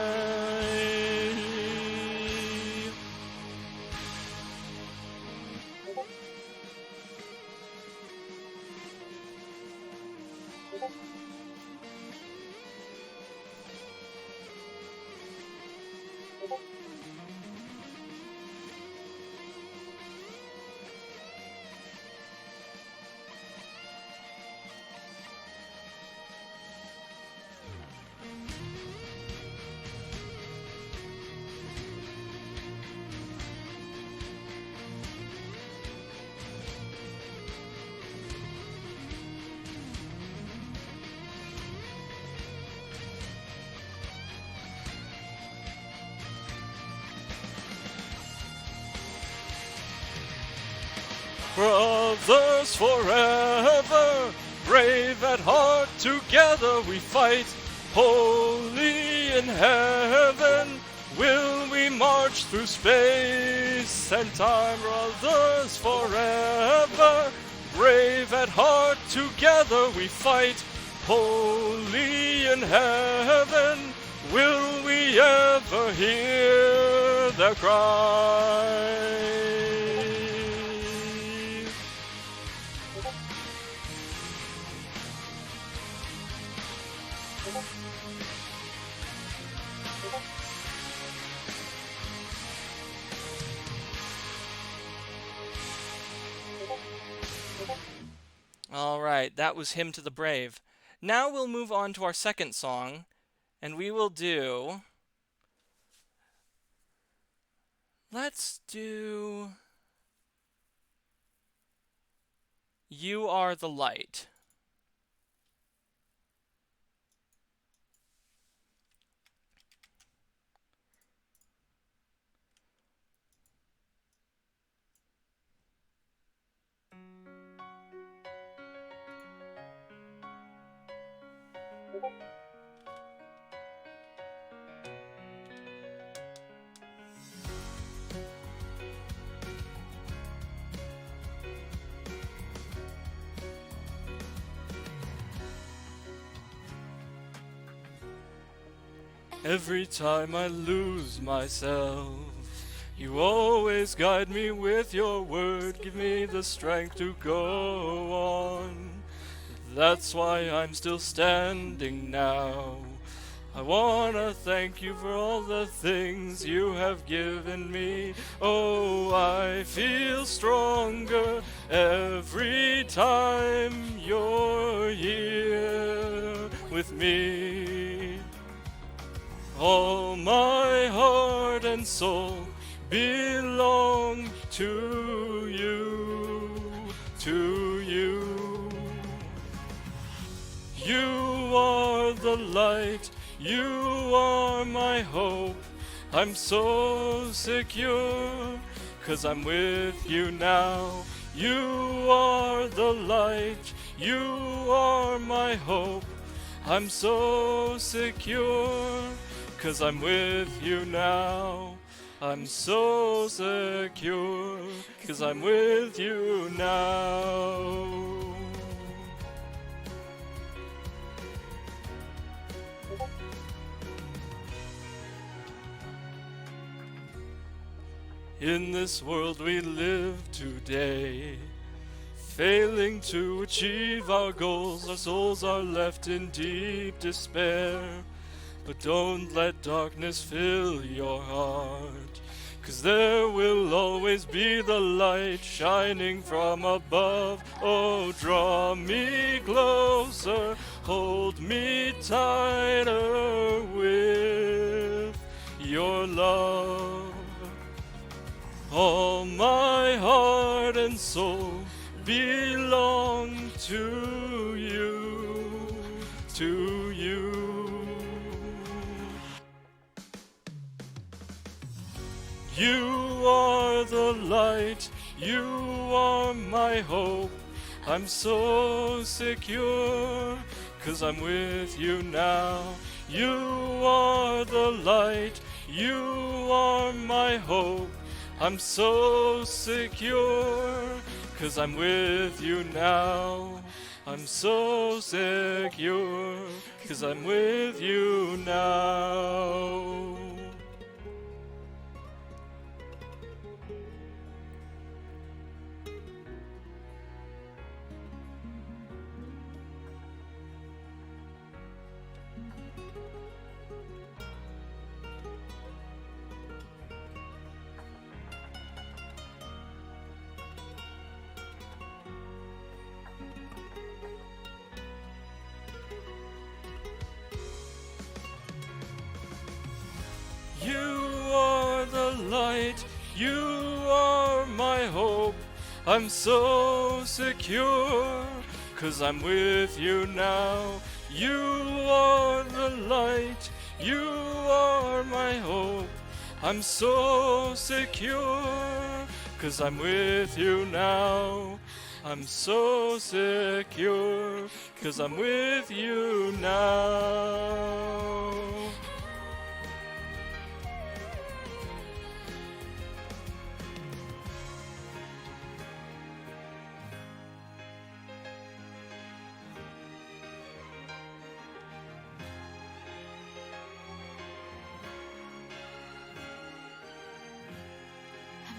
Brothers forever, brave at heart, together we fight. Holy in heaven, will we march through space and time. Brothers forever, brave at heart, together we fight. Holy in heaven, will we ever hear their cry? All right, that was Hymn to the Brave. Now we'll move on to our second song, and we will do... Let's do... You Are the Light. Every time I lose myself, you always guide me with your word, give me the strength to go on. That's why I'm still standing now. I wanna thank you for all the things you have given me. Oh, I feel stronger every time you're here with me. All my heart and soul belong to you, to you. You are the light, you are my hope. I'm so secure, 'cause I'm with you now. You are the light, you are my hope. I'm so secure, 'cause I'm with you now. I'm so secure, 'cause I'm with you now. In this world we live today, failing to achieve our goals, our souls are left in deep despair. But don't let darkness fill your heart, 'cause there will always be the light shining from above. Oh, draw me closer, hold me tighter with your love. All my heart and soul belong to you, to you. You are the light, you are my hope. I'm so secure, 'cause I'm with you now. You are the light, you are my hope. I'm so secure, 'cause I'm with you now. I'm so secure, 'cause I'm with you now. You are the light, you are my hope. I'm so secure, 'cause I'm with you now. You are the light, you are my hope. I'm so secure, 'cause I'm with you now. I'm so secure, 'cause I'm with you now.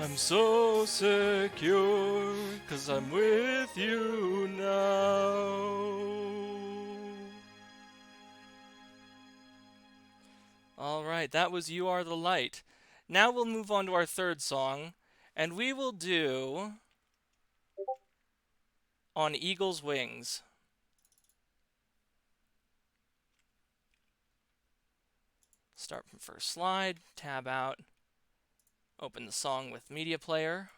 I'm so secure, 'cause I'm with you now. Alright, that was You Are the Light. Now we'll move on to our third song, and we will do On Eagle's Wings. Start from first slide, tab out. Open the song with media player.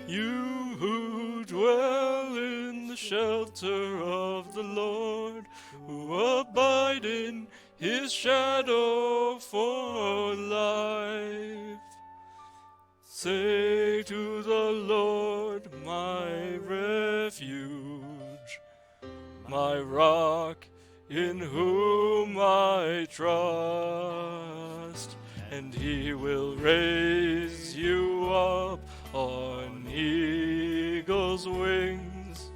You who dwell in the shelter of the Lord, who abide in his shadow for life, say to the Lord, my refuge, my rock, in whom I trust, and he will raise you up on eagle's wings,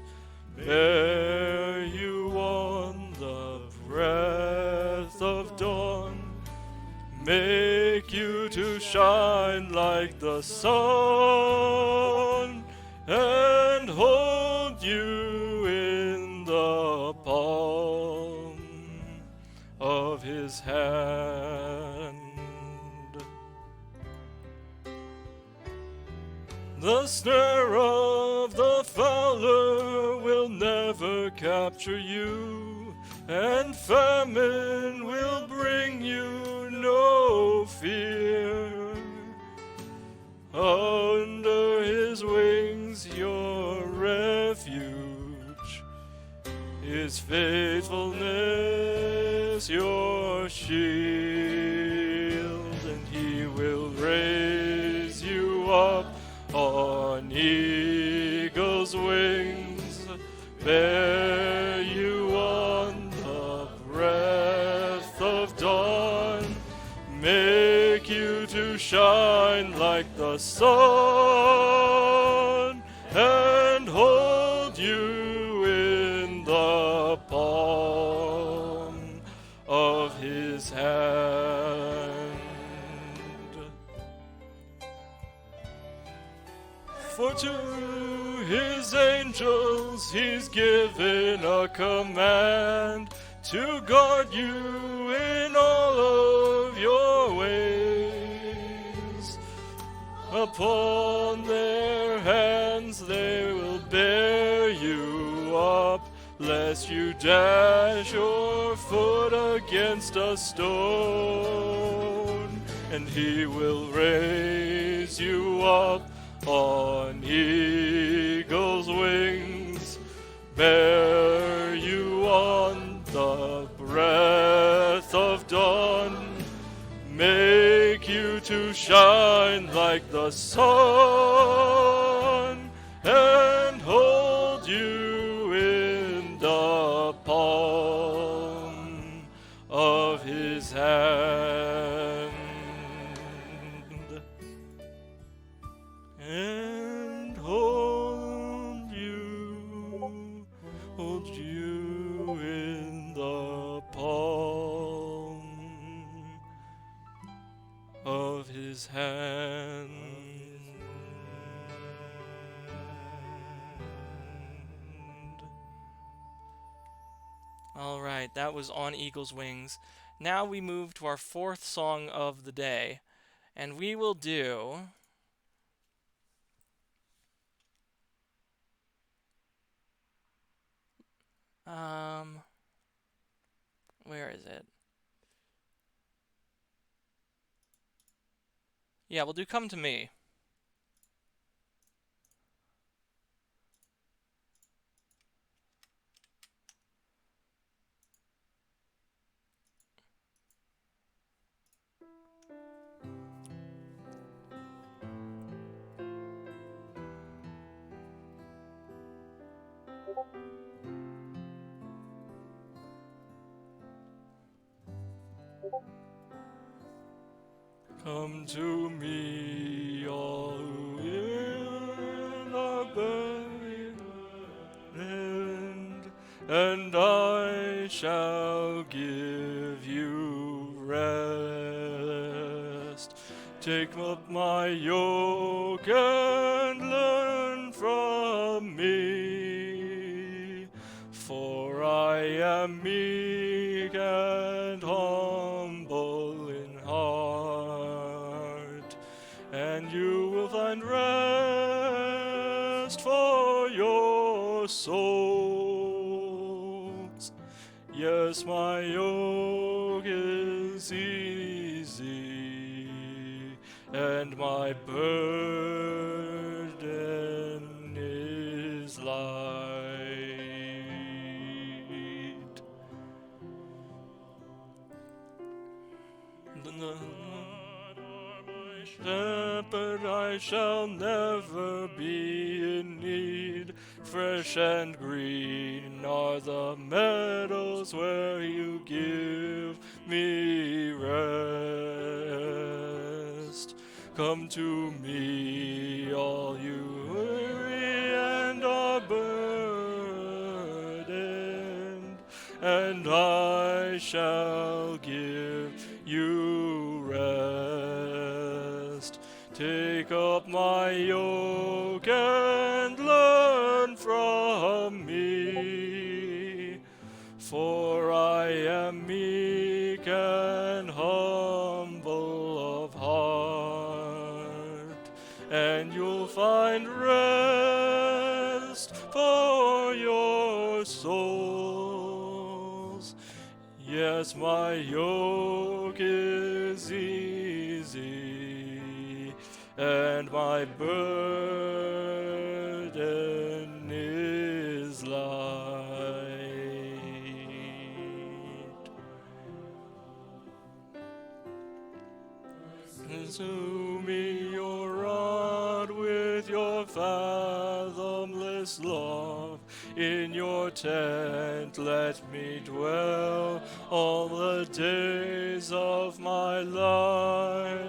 bear you on the breath of dawn, make you to shine like the sun, and hold you in the palm of his hand. The snare of the fowler will never capture you, and famine will bring you no fear. Under his wings your refuge, his faithfulness your shield, and he will raise you up on eagle's wings, bear you on the breath of dawn, make you to shine like the sun, and hold you in the palm of his hand. For to his angels he's given a command to guard you in all of your ways. Upon their hands they will bear you up, lest you dash your foot against a stone. And he will raise you up on eagle's wings, bear you on the breath of dawn, make you to shine like the sun, and hold you in the palm of his hand. And hold you in the palm of his hand. All right, that was On Eagle's Wings. Now we move to our fourth song of the day, and we will do where is it? Yeah, we'll do Come to Me. Come to me, all who in are burdened, and I shall give you rest. Take up my yoke and learn from me, for I am meek and humble in heart, and you will find rest for your souls. Yes, my yoke is easy, and my burden is light. Shepherd, I shall never be in need. Fresh and green are the meadows where you give me rest. Come to me, all you weary and are burdened, and I shall give you rest. Take up my yoke and learn from me, for I am meek and humble of heart, and you'll find rest for your souls. Yes, my yoke is easy, and my burden is light. To me your rod with your fathomless love. In your tent let me dwell all the days of my life.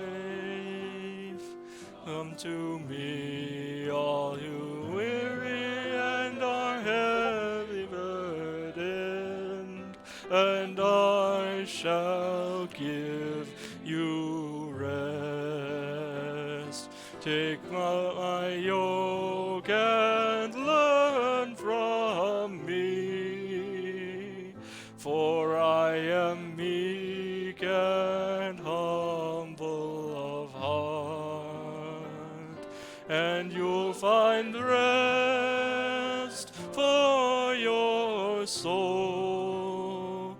Come to me, all you weary and are heavy burdened, and I shall give you rest. Take my yoke and learn from me, for for I am meek and humble of heart, and you'll find rest for your soul.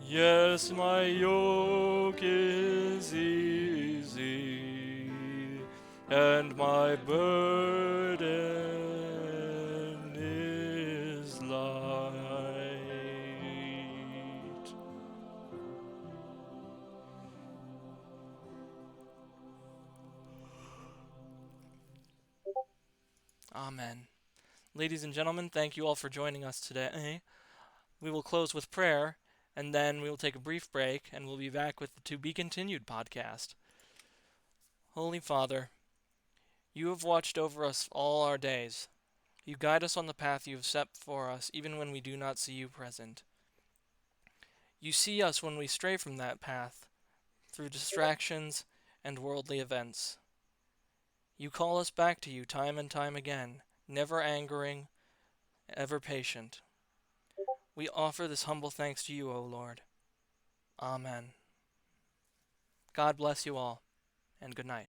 Yes, my yoke is easy, and my burden is light. Amen. Ladies and gentlemen, thank you all for joining us today. We will close with prayer, and then we will take a brief break, and we'll be back with the To Be Continued podcast. Holy Father, you have watched over us all our days. You guide us on the path you have set for us, even when we do not see you present. You see us when we stray from that path, through distractions and worldly events. You call us back to you time and time again, never angering, ever patient. We offer this humble thanks to you, O Lord. Amen. God bless you all, and good night.